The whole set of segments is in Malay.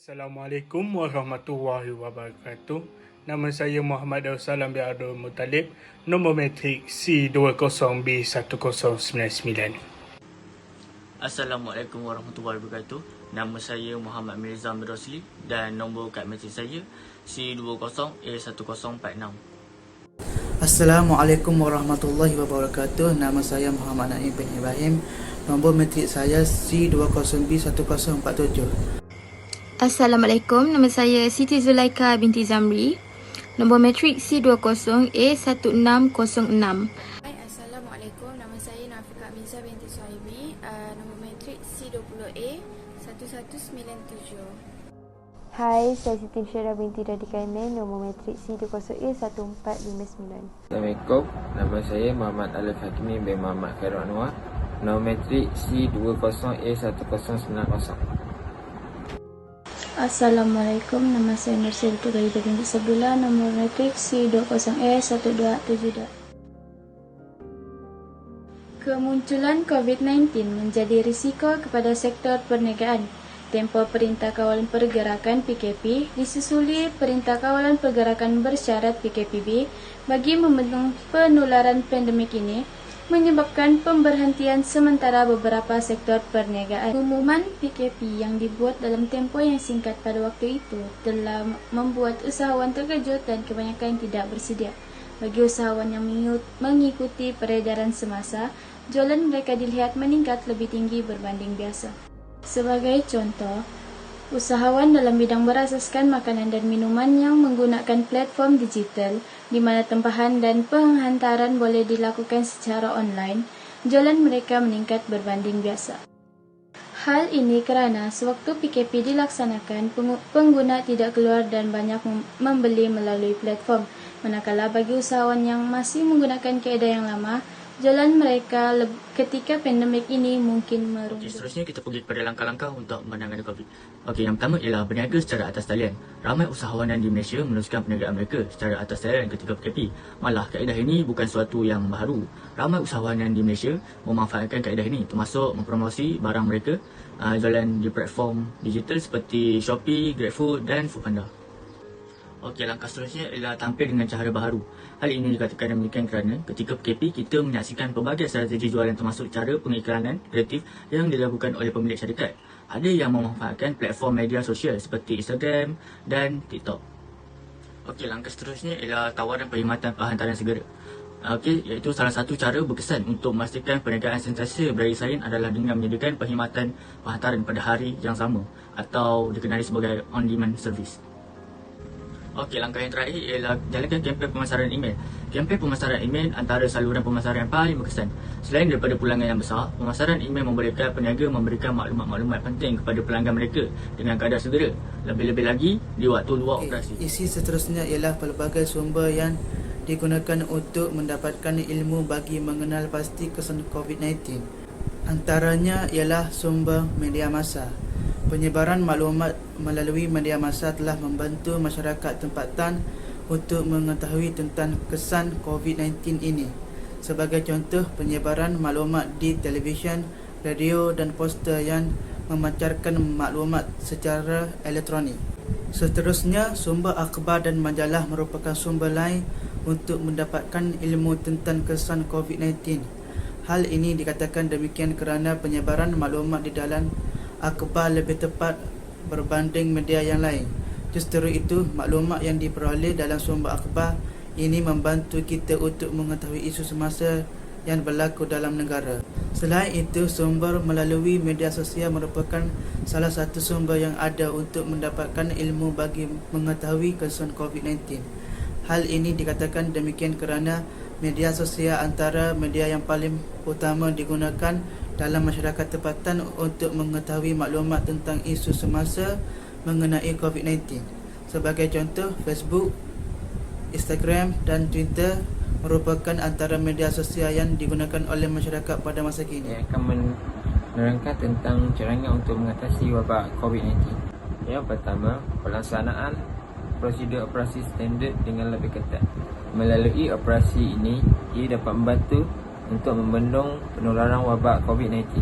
Assalamualaikum warahmatullahi wabarakatuh. Nama saya Muhammad Darussalam bin Abdul Muttalib, nombor metrik C20B1099. Assalamualaikum warahmatullahi wabarakatuh. Nama saya Muhammad Mirza Amir Rosli dan nombor kad metrik saya C20A1046. Assalamualaikum warahmatullahi wabarakatuh. Nama saya Muhammad Naim bin Ibrahim. Nombor metrik saya C20B1047. Assalamualaikum, nama saya Siti Zulaika binti Zamri. Nombor metrik C20A1606. Hai, Assalamualaikum. Nama saya Nafika Aminsa binti Suhaibi. Nombor metrik C20A1197. Hai, saya Siti Syara binti Dadi Kaimen, nombor metrik C20A1459. Assalamualaikum, nama saya Muhammad Alif Hakimi bin Muhammad Khairul Anwar, nombor metrik C20A1090. Assalamualaikum, nama saya Nursil Turahida binti Sabila, nombor metrik C20A1272. Kemunculan COVID-19 menjadi risiko kepada sektor perniagaan. Tempoh Perintah Kawalan Pergerakan PKP disusuli Perintah Kawalan Pergerakan Bersyarat PKPB bagi membendung penularan pandemik ini, menyebabkan pemberhentian sementara beberapa sektor perniagaan. Pengumuman PKP yang dibuat dalam tempoh yang singkat pada waktu itu telah membuat usahawan terkejut dan kebanyakan tidak bersedia. Bagi usahawan yang mengikuti peredaran semasa, jualan mereka dilihat meningkat lebih tinggi berbanding biasa. Sebagai contoh, usahawan dalam bidang berasaskan makanan dan minuman yang menggunakan platform digital di mana tempahan dan penghantaran boleh dilakukan secara online, jualan mereka meningkat berbanding biasa. Hal ini kerana sewaktu PKP dilaksanakan, pengguna tidak keluar dan banyak membeli melalui platform, manakala bagi usahawan yang masih menggunakan kaedah yang lama, jalan mereka ketika pandemik ini mungkin meruntuh. Seterusnya kita pergi kepada langkah-langkah untuk menangani COVID. Yang pertama ialah berniaga secara atas talian. Ramai usahawan di Malaysia meneruskan perniagaan mereka secara atas talian ketika PKP. Malah kaedah ini bukan suatu yang baru. Ramai usahawan di Malaysia memanfaatkan kaedah ini, termasuk mempromosi barang mereka jualan di platform digital seperti Shopee, GrabFood dan Foodpanda. Langkah seterusnya ialah tampil dengan cahaya baharu. Hal ini dikatakan demikian kerana ketika PKP, kita menyaksikan pelbagai strategi jualan termasuk cara pengiklanan kreatif yang dilakukan oleh pemilik syarikat. Ada yang memanfaatkan platform media sosial seperti Instagram dan TikTok. Langkah seterusnya ialah tawaran perkhidmatan penghantaran segera. Iaitu salah satu cara berkesan untuk memastikan perniagaan sentiasa beraya saing adalah dengan menyediakan perkhidmatan penghantaran pada hari yang sama atau dikenali sebagai on-demand service. Langkah yang terakhir ialah jalankan kempen pemasaran email. Kempen pemasaran email antara saluran pemasaran yang paling berkesan. Selain daripada pulangan yang besar, pemasaran email membolehkan peniaga memberikan maklumat-maklumat penting kepada pelanggan mereka dengan kadar segera. Lebih-lebih lagi di waktu luar operasi. Isi seterusnya ialah pelbagai sumber yang digunakan untuk mendapatkan ilmu bagi mengenal pasti kesan COVID-19. Antaranya ialah sumber media massa. Penyebaran maklumat melalui media massa telah membantu masyarakat tempatan untuk mengetahui tentang kesan COVID-19 ini. Sebagai contoh, penyebaran maklumat di televisyen, radio dan poster yang memancarkan maklumat secara elektronik. Seterusnya, sumber akhbar dan majalah merupakan sumber lain untuk mendapatkan ilmu tentang kesan COVID-19. Hal ini dikatakan demikian kerana penyebaran maklumat di dalam akhbar lebih tepat berbanding media yang lain. Justru itu, maklumat yang diperoleh dalam sumber akhbar ini membantu kita untuk mengetahui isu semasa yang berlaku dalam negara. Selain itu, sumber melalui media sosial merupakan salah satu sumber yang ada untuk mendapatkan ilmu bagi mengetahui kesan COVID-19. Hal ini dikatakan demikian kerana media sosial antara media yang paling utama digunakan dalam masyarakat tempatan untuk mengetahui maklumat tentang isu semasa mengenai COVID-19. Sebagai contoh, Facebook, Instagram dan Twitter merupakan antara media sosial yang digunakan oleh masyarakat pada masa kini. Saya akan menerangkan tentang caranya untuk mengatasi wabak COVID-19. Yang pertama, pelaksanaan prosedur operasi standard dengan lebih ketat. Melalui operasi ini, ia dapat membantu untuk membendung penularan wabak COVID-19.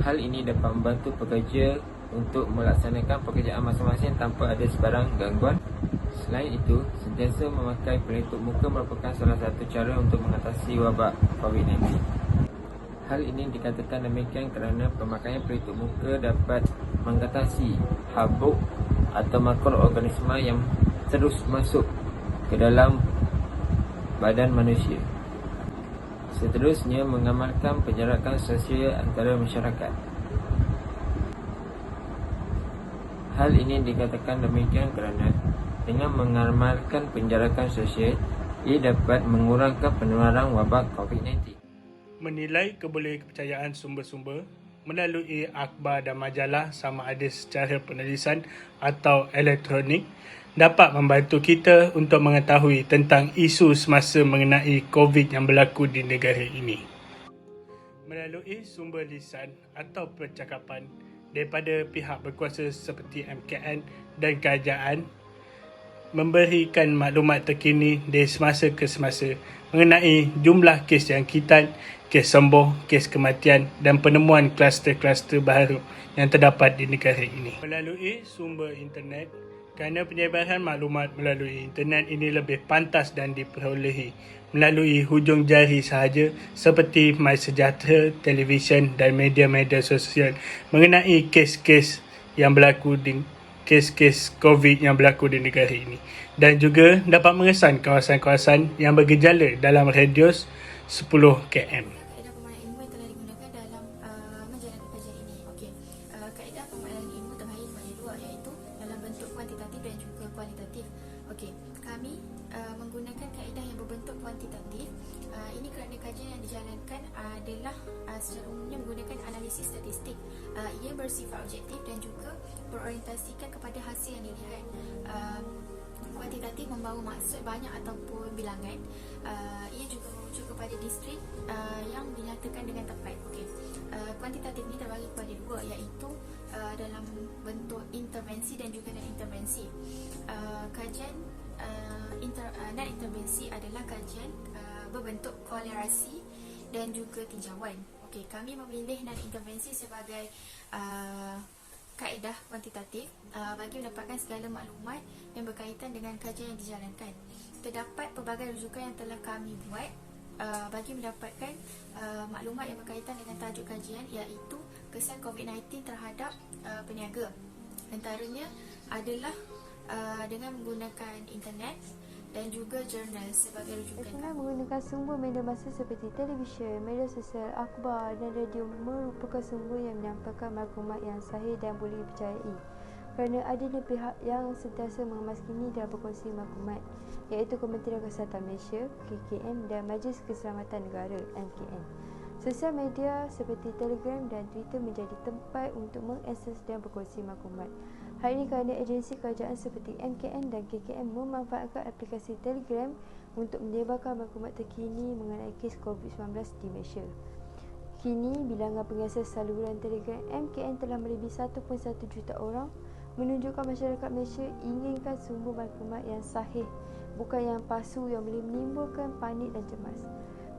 Hal ini dapat membantu pekerja untuk melaksanakan pekerjaan masing-masing tanpa ada sebarang gangguan. Selain itu, sentiasa memakai pelitup muka merupakan salah satu cara untuk mengatasi wabak COVID-19. Hal ini dikatakan demikian kerana pemakaian pelitup muka dapat mengatasi habuk atau mikroorganisma yang terus masuk ke dalam badan manusia. Seterusnya, mengamalkan penjarakan sosial antara masyarakat. Hal ini dikatakan demikian kerana dengan mengamalkan penjarakan sosial, ia dapat mengurangkan penularan wabak COVID-19. Menilai kepercayaan sumber-sumber melalui akhbar dan majalah sama ada secara penulisan atau elektronik dapat membantu kita untuk mengetahui tentang isu semasa mengenai COVID yang berlaku di negara ini. Melalui sumber lisan atau percakapan daripada pihak berkuasa seperti MKN dan kerajaan memberikan maklumat terkini dari semasa ke semasa mengenai jumlah kes jangkitan, kes sembuh, kes kematian dan penemuan kluster-kluster baru yang terdapat di negara ini. Melalui sumber internet, kerana penyebaran maklumat melalui internet ini lebih pantas dan diperolehi melalui hujung jari sahaja seperti MySejahtera, televisyen dan media-media sosial mengenai kes-kes yang berlaku di kes-kes COVID yang berlaku di negara ini, dan juga dapat mengesan kawasan-kawasan yang bergejala dalam radius 10 km. Kaedah pemahaman ilmu yang telah digunakan dalam menjalankan kajian ini. Kaedah pemahaman ilmu terbahagi kepada dua, iaitu dalam bentuk kuantitatif dan juga kualitatif. Kami menggunakan kaedah yang berbentuk kuantitatif. Ini kerana kajian yang dijalankan adalah secara umumnya menggunakan analisis statistik. Ia bersifat objektif dan juga berorientasikan kepada hasil yang dilihat. Kuantitatif membawa maksud banyak ataupun bilangan. Ia juga merujuk kepada distrik yang dinyatakan dengan tepat. Kuantitatif ini terbagi kepada dua, iaitu dalam bentuk intervensi dan juga non-intervensi. Kajian non-intervensi adalah kajian berbentuk kolerasi dan juga tinjauan. Kami memilih non-intervensi sebagai kaedah kuantitatif bagi mendapatkan segala maklumat yang berkaitan dengan kajian yang dijalankan. Terdapat pelbagai rujukan yang telah kami buat bagi mendapatkan maklumat yang berkaitan dengan tajuk kajian, iaitu kesan COVID-19 terhadap peniaga. Antaranya adalah dengan menggunakan internet dan juga jurnal sebagai rujukan. Dengan menggunakan sumber media massa seperti televisyen, media sosial, akhbar dan radio merupakan sumber yang menyampaikan maklumat yang sahih dan boleh dipercayai. Kerana adanya pihak yang sentiasa memaskini dan berkongsi maklumat, iaitu Kementerian Kesihatan Malaysia (KKM) dan Majlis Keselamatan Negara (MKN). Sosial media seperti Telegram dan Twitter menjadi tempat untuk mengakses dan berkongsi maklumat. Hal ini kerana agensi kerajaan seperti MKN dan KKM memanfaatkan aplikasi Telegram untuk menyebarkan maklumat terkini mengenai kes COVID-19 di Malaysia. Kini, bilangan pengakses saluran Telegram MKN telah melebihi 1.1 juta orang, menunjukkan masyarakat Malaysia inginkan sumber maklumat yang sahih, bukan yang palsu yang boleh menimbulkan panik dan cemas.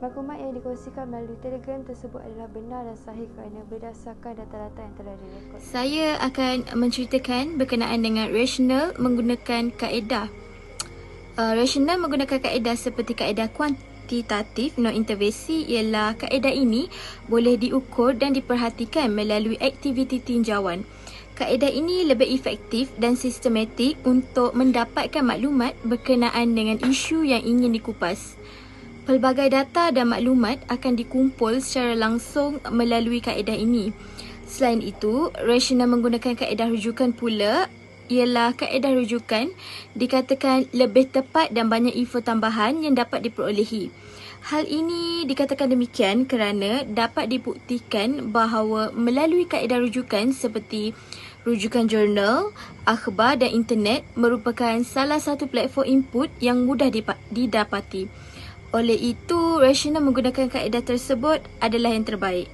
Maklumat yang dikongsikan melalui Telegram tersebut adalah benar dan sahih kerana berdasarkan data-data yang telah direkod. Saya akan menceritakan berkenaan dengan rasional menggunakan kaedah. Rasional menggunakan kaedah seperti kaedah kuantitatif non-intervensi ialah kaedah ini boleh diukur dan diperhatikan melalui aktiviti tinjauan. Kaedah ini lebih efektif dan sistematik untuk mendapatkan maklumat berkenaan dengan isu yang ingin dikupas. Pelbagai data dan maklumat akan dikumpul secara langsung melalui kaedah ini. Selain itu, rasional menggunakan kaedah rujukan pula ialah kaedah rujukan dikatakan lebih tepat dan banyak info tambahan yang dapat diperolehi. Hal ini dikatakan demikian kerana dapat dibuktikan bahawa melalui kaedah rujukan seperti rujukan jurnal, akhbar dan internet merupakan salah satu platform input yang mudah didapati. Oleh itu, rasional menggunakan kaedah tersebut adalah yang terbaik.